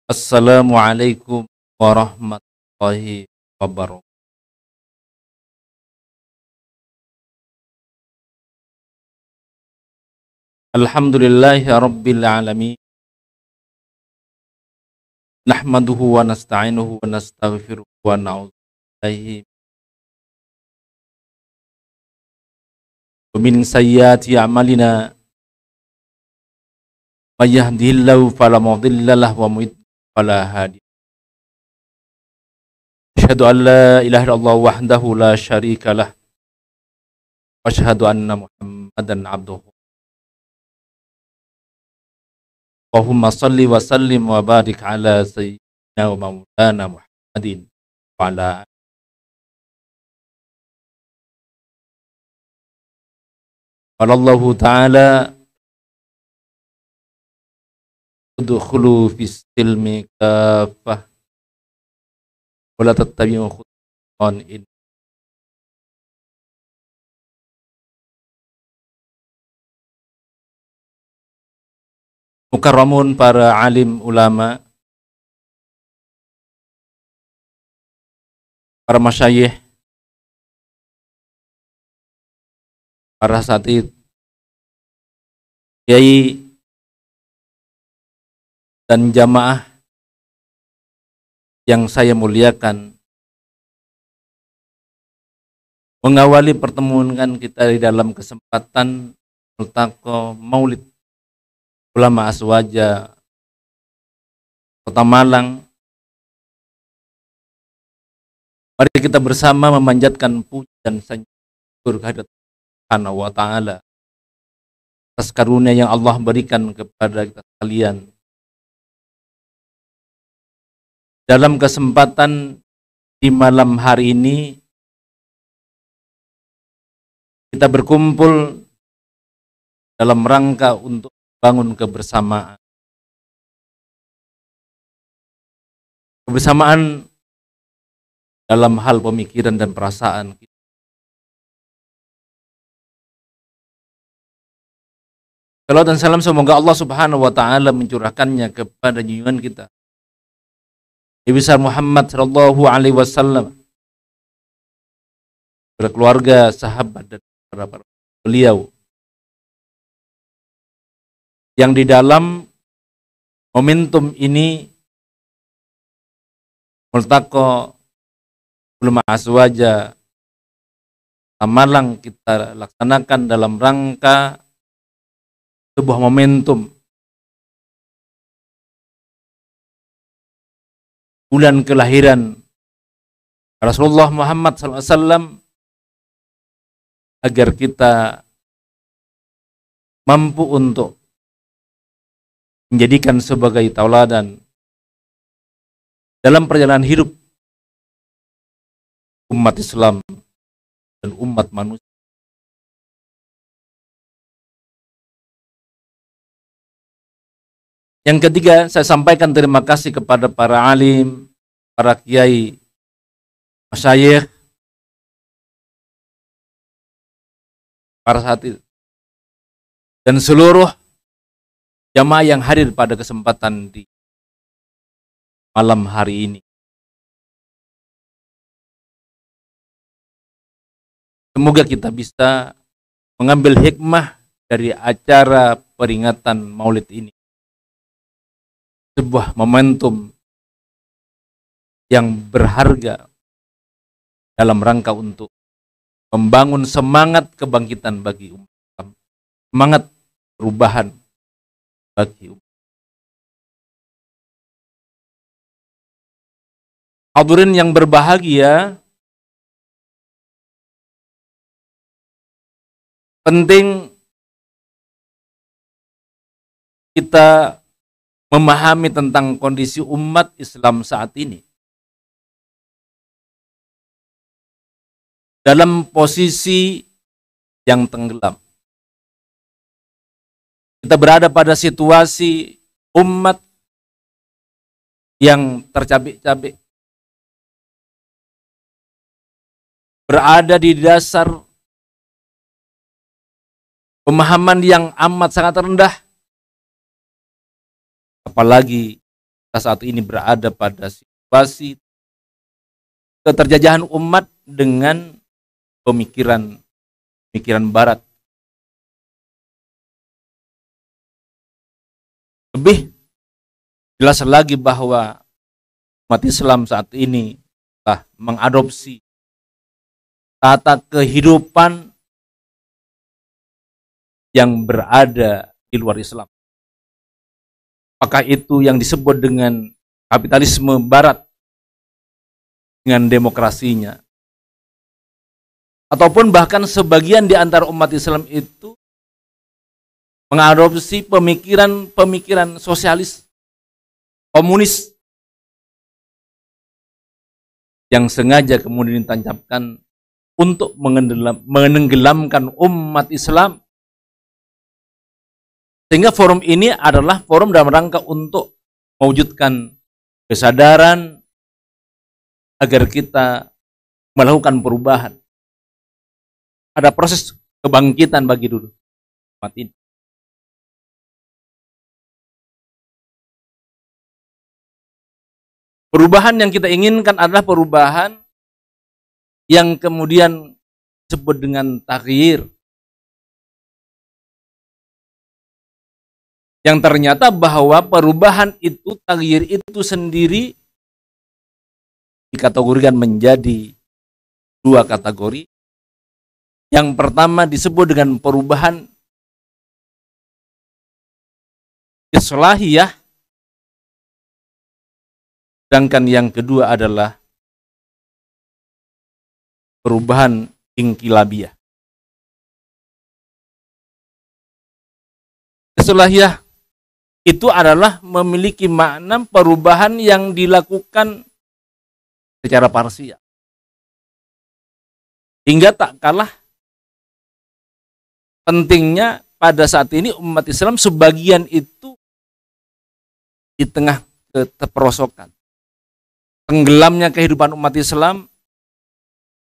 Assalamualaikum warahmatullahi wabarakatuh. Alhamdulillahi rabbil alamin. Nahmaduhu wa nasta'inuhu wa nastaghfiruh wa na'udzu billahi min sayyiati a'malina. May yahdihillahu fala mudilla lahu wa may yudlil fala hadiya. Asyhadu an la ilaha illallah wahdahu la syarika lah. Wa asyhadu anna Muhammadan abduhu. Allahumma salli wa sallim wa barik ala sayyidina wa maulana Muhammadin wa ala Allah ta'ala udkhulu fis silmi kafah wa la tattabi'u khutuwan in. Mukarramun, para alim ulama, para masyayikh, para asatidz, kiai dan jamaah yang saya muliakan, mengawali pertemuan kita di dalam kesempatan Multaqo Maulid Ulama Aswaja Kota Malang. Mari kita bersama memanjatkan puji dan syukur kehadirat Allah wa ta'ala atas karunia yang Allah berikan kepada kita sekalian. Dalam kesempatan di malam hari ini kita berkumpul dalam rangka untuk bangun kebersamaan. Kebersamaan dalam hal pemikiran dan perasaan kita. Salawat dan salam semoga Allah Subhanahu wa taala mencurahkannya kepada junjungan kita Nabi besar Muhammad sallallahu alaihi wasallam, keluarga, sahabat dan para beliau, yang di dalam momentum ini Multaqo Ulama Aswaja Malang kita laksanakan dalam rangka sebuah momentum bulan kelahiran Rasulullah Muhammad SAW, agar kita mampu untuk menjadikan sebagai tauladan dalam perjalanan hidup umat Islam dan umat manusia. Yang ketiga, saya sampaikan terima kasih kepada para alim, para kiai, masyayikh, para asatidz, dan seluruh jamaah yang hadir pada kesempatan di malam hari ini. Semoga kita bisa mengambil hikmah dari acara peringatan Maulid ini. Sebuah momentum yang berharga dalam rangka untuk membangun semangat kebangkitan bagi umat Islam, semangat perubahan bagi umat. Hadirin yang berbahagia, penting kita memahami tentang kondisi umat Islam saat ini. Dalam posisi yang tenggelam. Kita berada pada situasi umat yang tercabik-cabik, berada di dasar pemahaman yang amat sangat rendah, apalagi kita saat ini berada pada situasi keterjajahan umat dengan pemikiran barat. Lebih jelas lagi bahwa umat Islam saat ini telah mengadopsi tata kehidupan yang berada di luar Islam. Apakah itu yang disebut dengan kapitalisme barat dengan demokrasinya, ataupun bahkan sebagian di antara umat Islam itu mengadopsi pemikiran sosialis, komunis, yang sengaja kemudian ditancapkan untuk menenggelamkan umat Islam. Sehingga forum ini adalah forum dalam rangka untuk mewujudkan kesadaran agar kita melakukan perubahan. Ada proses kebangkitan bagi dulu umat ini. Perubahan yang kita inginkan adalah perubahan yang kemudian disebut dengan taghyir. Yang ternyata bahwa perubahan itu, taghyir itu sendiri dikategorikan menjadi dua kategori. Yang pertama disebut dengan perubahan islahiyah, sedangkan yang kedua adalah perubahan inqilabiyah. Islahiyah itu adalah memiliki makna perubahan yang dilakukan secara parsial, hingga tak kalah pentingnya pada saat ini umat Islam sebagian itu di tengah keterperosokan, tenggelamnya kehidupan umat Islam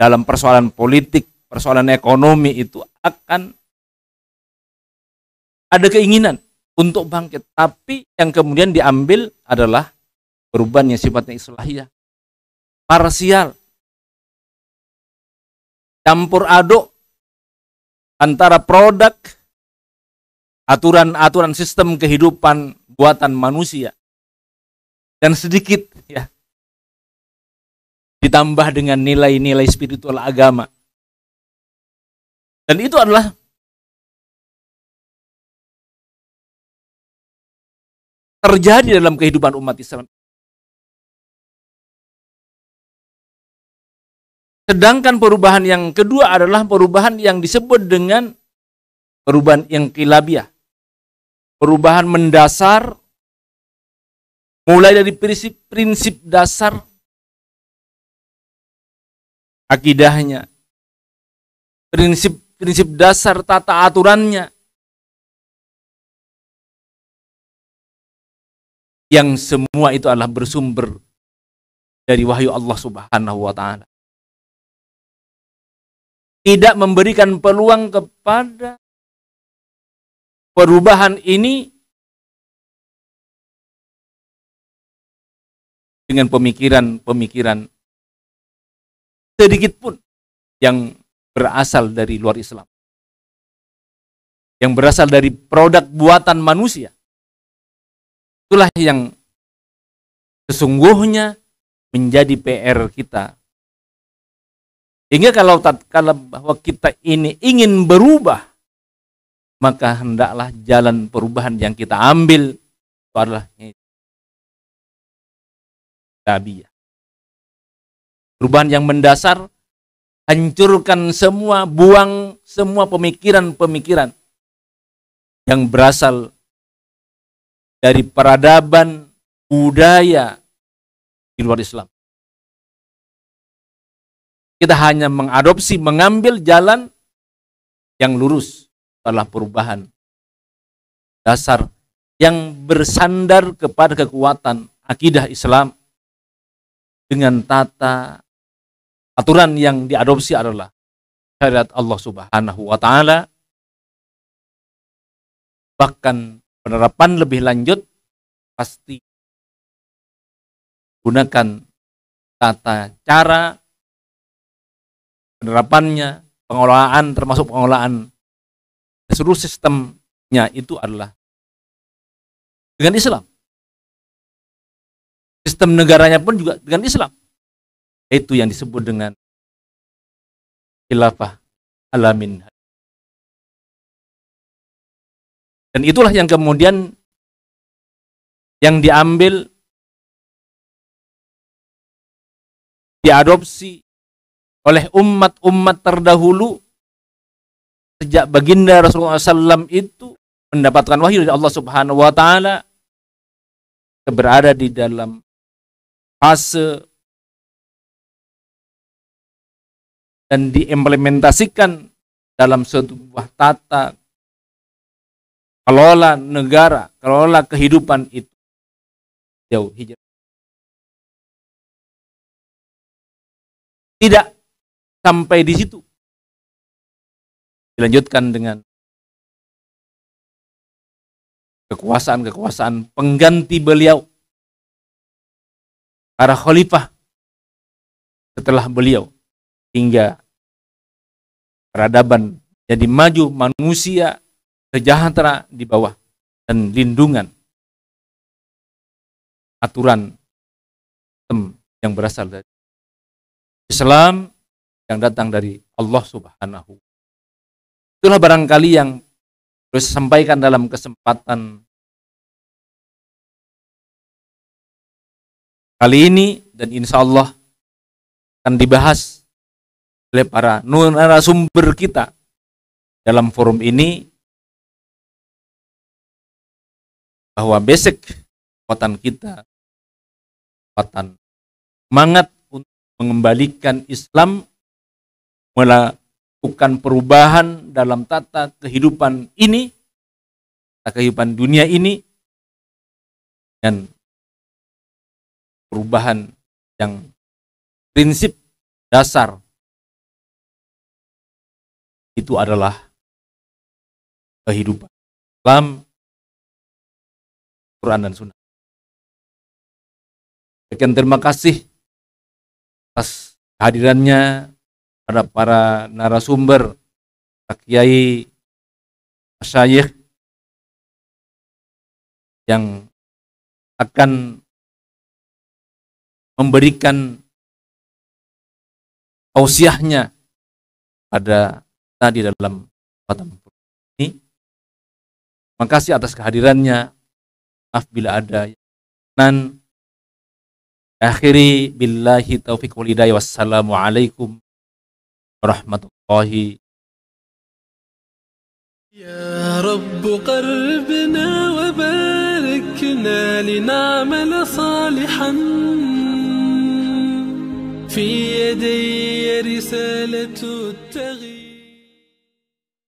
dalam persoalan politik, persoalan ekonomi, itu akan ada keinginan untuk bangkit, tapi yang kemudian diambil adalah perubahan yang sifatnya islahiyah, parsial, campur aduk antara produk aturan sistem kehidupan buatan manusia dan sedikit ya ditambah dengan nilai-nilai spiritual agama. Dan itu adalah terjadi dalam kehidupan umat Islam. Sedangkan perubahan yang kedua adalah perubahan yang disebut dengan perubahan inqilabiyah. Perubahan mendasar, mulai dari prinsip dasar akidahnya, prinsip dasar tata aturannya, yang semua itu adalah bersumber dari wahyu Allah Subhanahu wa Ta'ala. Tidak memberikan peluang kepada perubahan ini dengan pemikiran sedikit pun yang berasal dari luar Islam, yang berasal dari produk buatan manusia. Itulah yang sesungguhnya menjadi PR kita. Hingga kalau bahwa kita ini ingin berubah, maka hendaklah jalan perubahan yang kita ambil itu adalah tabiah. Perubahan yang mendasar, hancurkan semua, buang semua pemikiran-pemikiran yang berasal dari peradaban budaya di luar Islam. Kita hanya mengadopsi, mengambil jalan yang lurus, adalah perubahan dasar yang bersandar kepada kekuatan akidah Islam dengan tata aturan yang diadopsi adalah syariat Allah Subhanahu wa Ta'ala. Bahkan penerapan lebih lanjut pasti gunakan tata cara penerapannya, pengelolaan, termasuk pengelolaan seluruh sistemnya itu adalah dengan Islam. Sistem negaranya pun juga dengan Islam. Itu yang disebut dengan khilafah alamin. Dan itulah yang kemudian yang diambil, diadopsi oleh umat-umat terdahulu sejak baginda Rasulullah SAW itu mendapatkan wahyu dari Allah Subhanahu wa Ta'ala, berada di dalam fase dan diimplementasikan dalam sebuah tata kelola negara, kelola kehidupan itu jauh hijrah. Tidak sampai di situ. Dilanjutkan dengan kekuasaan-kekuasaan pengganti beliau, para khalifah setelah beliau, hingga peradaban jadi maju, manusia sejahtera di bawah dan lindungan aturan yang berasal dari Islam yang datang dari Allah Subhanahu. Itulah barangkali yang harus sampaikan dalam kesempatan kali ini, dan insya Allah akan dibahas oleh para narasumber kita dalam forum ini, bahwa basic kekuatan kita, kekuatan semangat untuk mengembalikan Islam, melakukan perubahan dalam tata kehidupan ini, tata kehidupan dunia ini, dan perubahan yang prinsip dasar itu adalah kehidupan Islam, Quran dan Sunnah. Sekian, terima kasih atas kehadirannya pada para narasumber, Pak Kiai, Masyayikh yang akan memberikan tausiahnya pada tadi dalam kesempatan ini. Terima kasih atas kehadirannya. Maaf bila ada yang akhiri billahi taufiq wal hidayah. Wassalamualaikum warahmatullahi. يا رب قربنا وباركنا لنعمل صالحا في يدي رسالة التغيير.